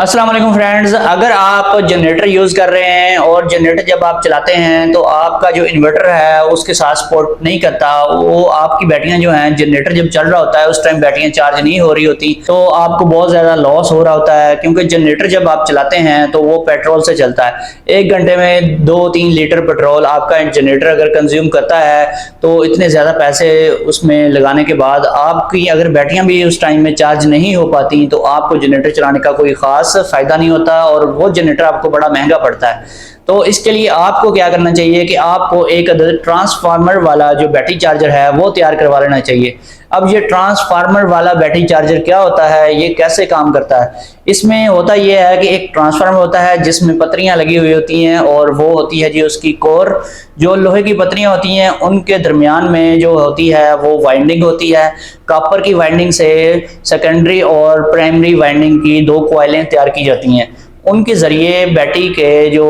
अस्सलाम वालेकुम फ्रेंड्स, अगर आप जनरेटर यूज़ कर रहे हैं और जनरेटर जब आप चलाते हैं तो आपका जो इन्वर्टर है उसके साथ सपोर्ट नहीं करता। वो आपकी बैटरियां जो हैं, जनरेटर जब चल रहा होता है उस टाइम बैटरियां चार्ज नहीं हो रही होती, तो आपको बहुत ज़्यादा लॉस हो रहा होता है। क्योंकि जनरेटर जब आप चलाते हैं तो वो पेट्रोल से चलता है। 1 घंटे में 2-3 लीटर पेट्रोल आपका जनरेटर अगर कंज्यूम करता है तो इतने ज़्यादा पैसे उसमें लगाने के बाद आपकी अगर बैटरियां भी उस टाइम में चार्ज नहीं हो पाती तो आपको जनरेटर चलाने का कोई खास फायदा नहीं होता और वो जनरेटर आपको बड़ा महंगा पड़ता है। तो इसके लिए आपको क्या करना चाहिए कि आपको एक ट्रांसफार्मर वाला जो बैटरी चार्जर है वो तैयार करवा लेना चाहिए। अब ये ट्रांसफार्मर वाला बैटरी चार्जर क्या होता है, ये कैसे काम करता है? इसमें होता ये है कि एक ट्रांसफार्मर होता है जिसमें पत्रियां लगी हुई होती हैं और वो होती है जी उसकी कोर। जो लोहे की पत्रियां होती हैं उनके दरमियान में जो होती है वो वाइंडिंग होती है। कॉपर की वाइंडिंग से सेकेंडरी और प्राइमरी वाइंडिंग की 2 कॉइलें तैयार की जाती हैं। उनके ज़रिए बैटरी के जो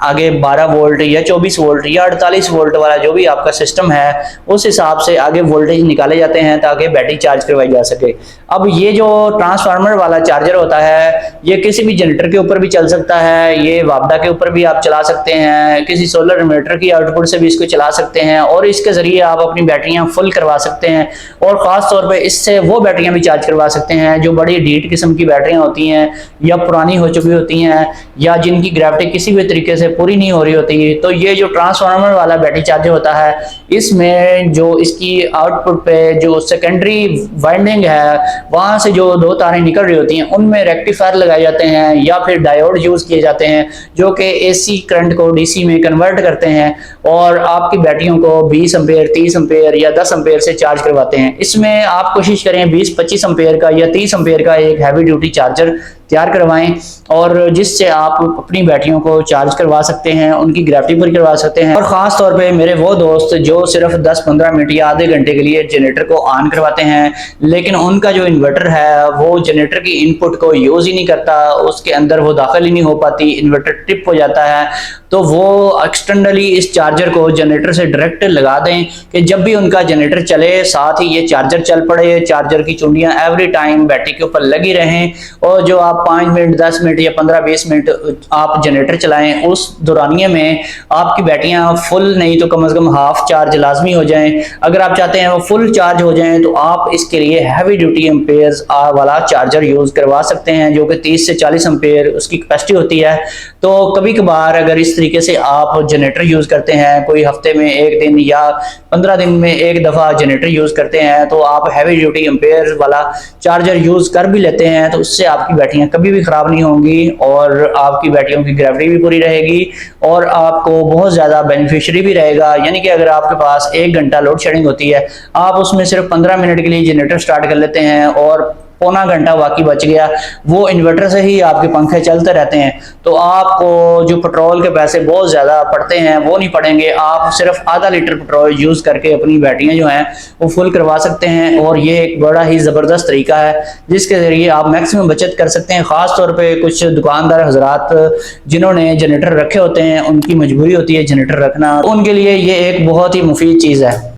आगे 12 वोल्ट या 24 वोल्ट या 48 वोल्ट वाला जो भी आपका सिस्टम है उस हिसाब से आगे वोल्टेज निकाले जाते हैं ताकि बैटरी चार्ज करवाई जा सके। अब ये जो ट्रांसफार्मर वाला चार्जर होता है ये किसी भी जनरेटर के ऊपर भी चल सकता है, ये वापडा के ऊपर भी आप चला सकते हैं, किसी सोलर इन्वर्टर की आउटपुट से भी इसको चला सकते हैं और इसके ज़रिए आप अपनी बैटरियाँ फुल करवा सकते हैं। और ख़ास तौर पर इससे वो बैटरियाँ भी चार्ज करवा सकते हैं जो बड़ी ढीठ किस्म की बैटरियाँ होती हैं या पुरानी हो चुकी होती हैं या जिनकी ग्रेविटी किसी भी तरीके से पूरी नहीं हो रही होती। तो ये जो ट्रांसफार्मर वाला बैटरी चार्जर होता है इसमें जो इसकी आउटपुट पे जो सेकेंडरी वाइंडिंग है वहां से जो 2 तारें निकल रही होती हैं उनमें रेक्टिफायर लगाए जाते हैं या फिर डायोड यूज किए जाते हैं जो कि एसी करंट को डीसी में कन्वर्ट करते हैं और आपकी बैटरियों को 20 एम्पेयर, 30 एम्पेयर या 10 एम्पेयर से चार्ज करवाते हैं। इसमें आप कोशिश करें 20-25 एम्पेयर का या 30 एम्पेयर का एक हैवी ड्यूटी चार्जर तैयार करवाएं और जिससे आप अपनी बैटरियों को चार्ज करवा सकते हैं, उनकी ग्रेविटी पूरी करवा सकते हैं। और ख़ास तौर पे मेरे वो दोस्त जो सिर्फ 10-15 मिनट या आधे घंटे के लिए जनरेटर को ऑन करवाते हैं लेकिन उनका जो इन्वर्टर है वो जनरेटर की इनपुट को यूज़ ही नहीं करता, उसके अंदर वो दाखिल ही नहीं हो पाती, इन्वर्टर ट्रिप हो जाता है, तो वो एक्सटर्नली इस चार्जर को जनरेटर से डायरेक्ट लगा दें कि जब भी उनका जनरेटर चले साथ ही ये चार्जर चल पड़े। चार्जर की चुंडियाँ एवरी टाइम बैटरी के ऊपर लगी रहें और जो आप 5 मिनट, 10 मिनट या 15-20 मिनट आप जनरेटर चलाएं उस दौरानिये में आपकी बैटरियां फुल नहीं तो कम से कम हाफ चार्ज लाजमी हो जाएं। अगर आप चाहते हैं वो फुल चार्ज हो जाएं तो आप इसके लिए हैवी ड्यूटी एम्पेयर्स वाला चार्जर यूज करवा सकते हैं जो कि 30 से 40 एम्पेयर उसकी कैपेसिटी होती है। तो कभी कभार अगर इस तरीके से आप जनरेटर यूज करते हैं, कोई हफ्ते में 1 दिन या 15 दिन में 1 दफा जनरेटर यूज करते हैं तो आप हैवी ड्यूटी एम्पेयर वाला चार्जर यूज कर भी लेते हैं तो उससे आपकी बैटरियां कभी भी खराब नहीं होंगी और आपकी बैटरियों की ग्रेविटी भी पूरी रहेगी और आपको बहुत ज्यादा बेनिफिशियरी भी रहेगा। यानी कि अगर आपके पास 1 घंटा लोड शेडिंग होती है, आप उसमें सिर्फ 15 मिनट के लिए जनरेटर स्टार्ट कर लेते हैं और पौना घंटा बाकी बच गया, वो इन्वर्टर से ही आपके पंखे चलते रहते हैं तो आपको जो पेट्रोल के पैसे बहुत ज़्यादा पड़ते हैं वो नहीं पड़ेंगे। आप सिर्फ आधा लीटर पेट्रोल यूज़ करके अपनी बैटरियां जो हैं वो फुल करवा सकते हैं और ये एक बड़ा ही ज़बरदस्त तरीका है जिसके ज़रिए आप मैक्सिमम बचत कर सकते हैं। ख़ास तौर पे कुछ दुकानदार हजरात जिन्होंने जनरेटर रखे होते हैं, उनकी मजबूरी होती है जनरेटर रखना, उनके लिए ये एक बहुत ही मुफीद चीज़ है।